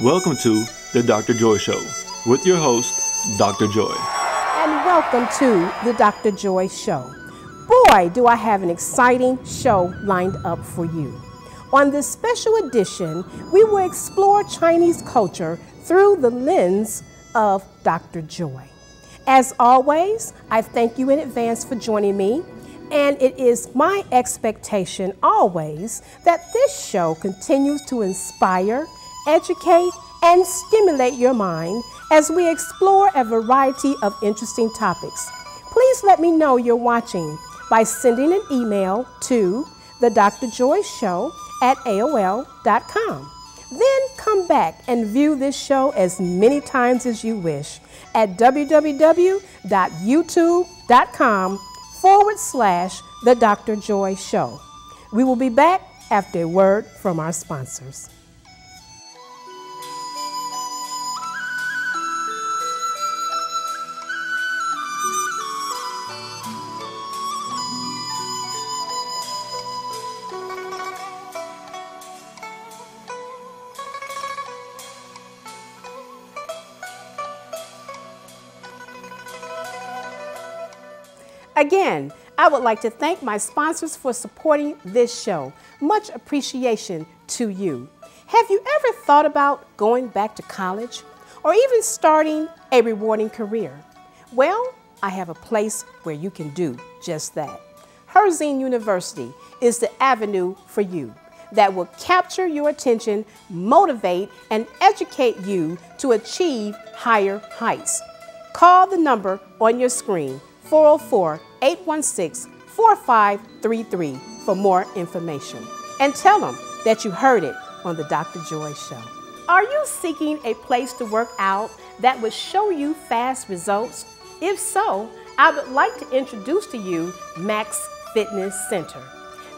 Welcome to The Dr. Joy Show with your host, Dr. Joy. And welcome to The Dr. Joy Show. Boy, do I have an exciting show lined up for you. On this special edition, we will explore Chinese culture through the lens of Dr. Joy. As always, I thank you in advance for joining me, and it is my expectation always that this show continues to inspire, educate, and stimulate your mind as we explore a variety of interesting topics. Please let me know you're watching by sending an email to thedrjoyshow@aol.com. Then come back and view this show as many times as you wish at www.youtube.com/The Dr. Joy Show. We will be back after a word from our sponsors. Again, I would like to thank my sponsors for supporting this show. Much appreciation to you. Have you ever thought about going back to college or even starting a rewarding career? Well, I have a place where you can do just that. Herzing University is the avenue for you that will capture your attention, motivate, and educate you to achieve higher heights. Call the number on your screen, 404-816-4533 for more information. And tell them that you heard it on the Dr. Joy Show. Are you seeking a place to work out that would show you fast results? If so, I would like to introduce to you Max Fitness Center.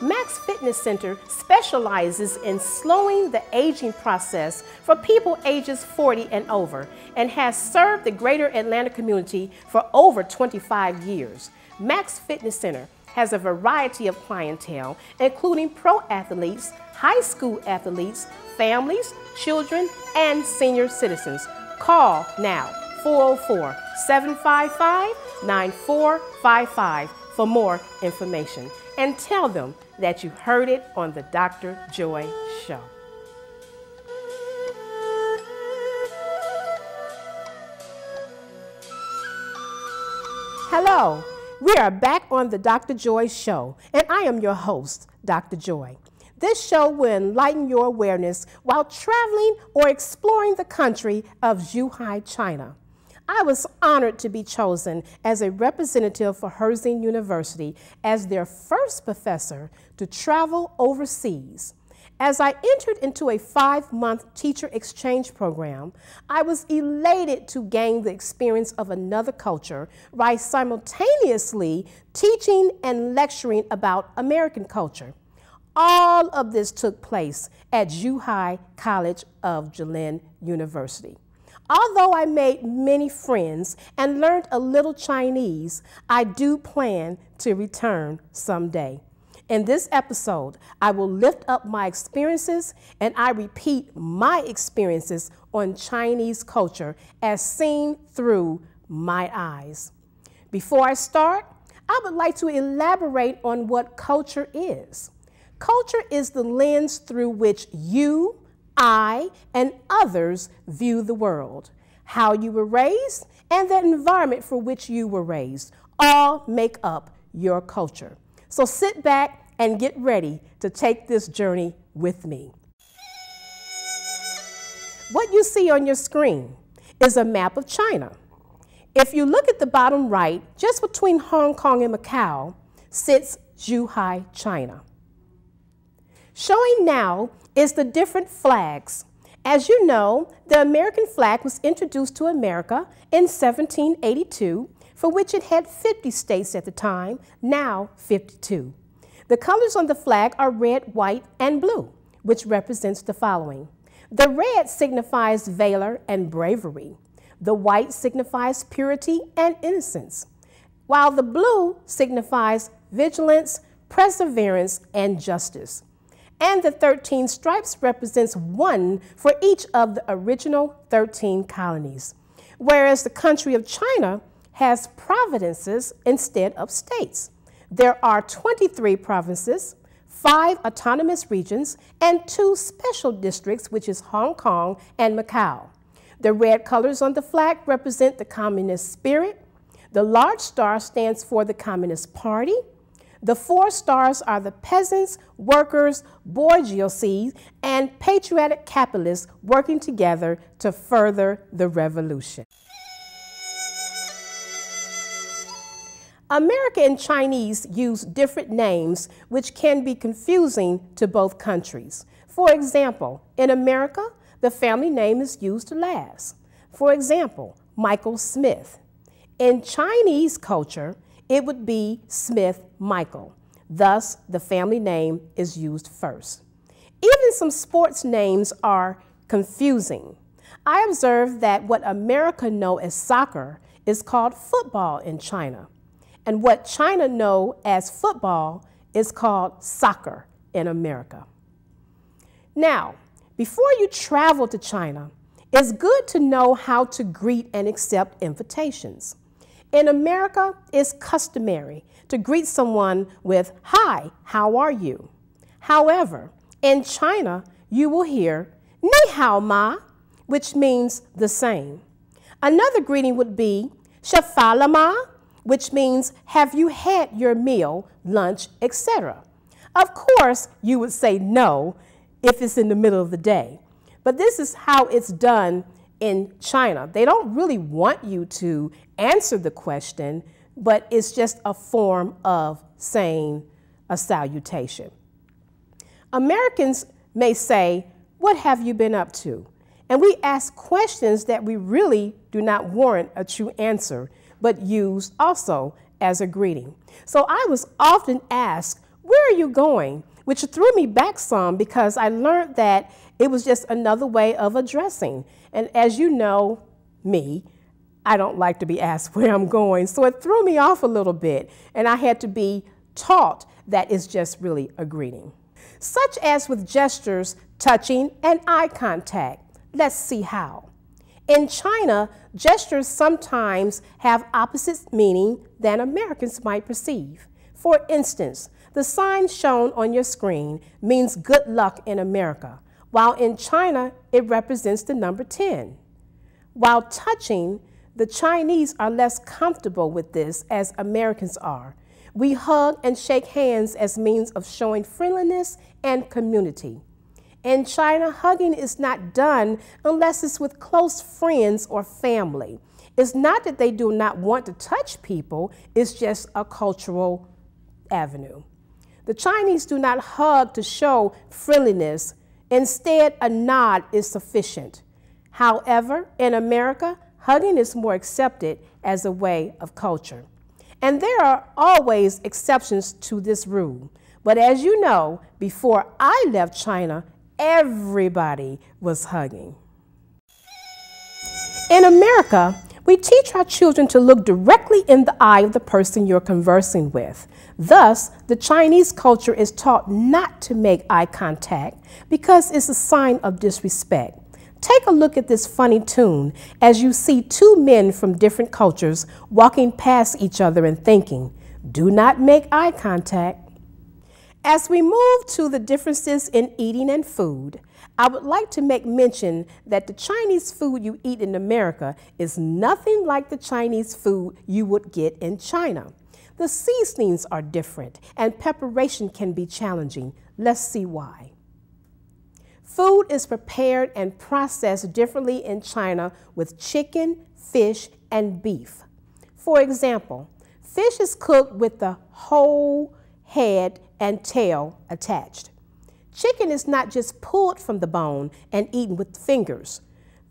Max Fitness Center specializes in slowing the aging process for people ages 40 and over and has served the greater Atlanta community for over 25 years. Max Fitness Center has a variety of clientele, including pro athletes, high school athletes, families, children, and senior citizens. Call now, 404-755-9455 for more information. And tell them that you heard it on the Dr. Joy Show. Hello, we are back on the Dr. Joy Show, and I am your host, Dr. Joy. This show will enlighten your awareness while traveling or exploring the country of Zhuhai, China. I was honored to be chosen as a representative for Herzing University as their first professor to travel overseas. As I entered into a 5-month teacher exchange program, I was elated to gain the experience of another culture while simultaneously teaching and lecturing about American culture. All of this took place at Zhuhai College of Jilin University. Although I made many friends and learned a little Chinese, I do plan to return someday. In this episode, I will lift up my experiences and I repeat my experiences on Chinese culture as seen through my eyes. Before I start, I would like to elaborate on what culture is. Culture is the lens through which you, I, and others view the world. How you were raised and the environment for which you were raised all make up your culture. So sit back and get ready to take this journey with me. What you see on your screen is a map of China. If you look at the bottom right, just between Hong Kong and Macau, sits Zhuhai, China. Showing now is the different flags. As you know, the American flag was introduced to America in 1782, for which it had 50 states at the time, now 52. The colors on the flag are red, white, and blue, which represents the following. The red signifies valor and bravery. The white signifies purity and innocence, while the blue signifies vigilance, perseverance, and justice. and the 13 stripes represents one for each of the original 13 colonies, whereas the country of China has provinces instead of states. There are 23 provinces, 5 autonomous regions, and 2 special districts, which is Hong Kong and Macau. The red colors on the flag represent the communist spirit. The large star stands for the Communist Party. The 4 stars are the peasants, workers, bourgeoisie, and patriotic capitalists working together to further the revolution. American and Chinese use different names, which can be confusing to both countries. For example, in America, the family name is used last. For example, Michael Smith. In Chinese culture, it would be Smith Michael. Thus, the family name is used first. Even some sports names are confusing. I observed that what America knows as soccer is called football in China, and what China knows as football is called soccer in America. Now, before you travel to China, it's good to know how to greet and accept invitations. In America, it's customary to greet someone with, "Hi, how are you?" However, in China, you will hear, "Ni hao ma," which means the same. Another greeting would be, "Shafa la ma," which means, "Have you had your meal, lunch, etc.?" Of course, you would say no if it's in the middle of the day. But this is how it's done in China. They don't really want you to answer the question, but it's just a form of saying a salutation. Americans may say, "What have you been up to?" And we ask questions that we really do not warrant a true answer, but use also as a greeting. So I was often asked, "Where are you going?" which threw me back some because I learned that it was just another way of addressing. And as you know me, I don't like to be asked where I'm going, so it threw me off a little bit, and I had to be taught that it's just really a greeting. Such as with gestures, touching, and eye contact. Let's see how. In China, gestures sometimes have opposite meaning than Americans might perceive. For instance, the sign shown on your screen means good luck in America, while in China, it represents the number 10. While touching, the Chinese are less comfortable with this as Americans are. We hug and shake hands as means of showing friendliness and community. In China, hugging is not done unless it's with close friends or family. It's not that they do not want to touch people, it's just a cultural avenue. The Chinese do not hug to show friendliness. Instead, a nod is sufficient. However, in America, hugging is more accepted as a way of culture. And there are always exceptions to this rule. But as you know, before I left China, everybody was hugging. In America, we teach our children to look directly in the eye of the person you're conversing with. Thus, the Chinese culture is taught not to make eye contact because it's a sign of disrespect. Take a look at this funny tune as you see 2 men from different cultures walking past each other and thinking, "Do not make eye contact." As we move to the differences in eating and food, I would like to make mention that the Chinese food you eat in America is nothing like the Chinese food you would get in China. The seasonings are different and preparation can be challenging. Let's see why. Food is prepared and processed differently in China with chicken, fish, and beef. For example, fish is cooked with the whole head and tail attached. Chicken is not just pulled from the bone and eaten with fingers.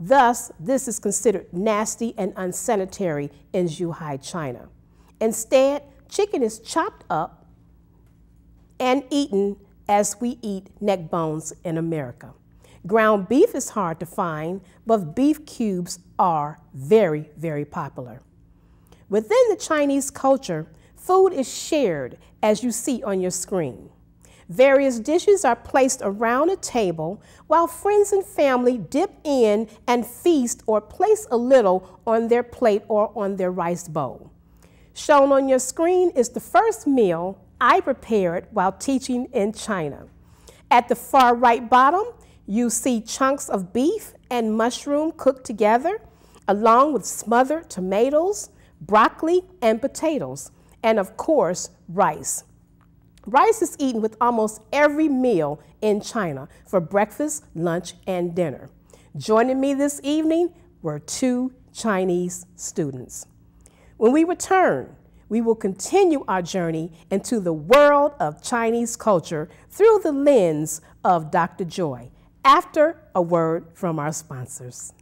Thus, this is considered nasty and unsanitary in Zhuhai, China. Instead, chicken is chopped up and eaten as we eat neck bones in America. Ground beef is hard to find, but beef cubes are very, very popular. Within the Chinese culture, food is shared as you see on your screen. Various dishes are placed around a table while friends and family dip in and feast or place a little on their plate or on their rice bowl. Shown on your screen is the first meal I prepared while teaching in China. At the far right bottom, you see chunks of beef and mushroom cooked together, along with smothered tomatoes, broccoli, and potatoes, and of course, rice. Rice is eaten with almost every meal in China for breakfast, lunch, and dinner. Joining me this evening were 2 Chinese students. When we return, we will continue our journey into the world of Chinese culture through the lens of Dr. Joy, after a word from our sponsors.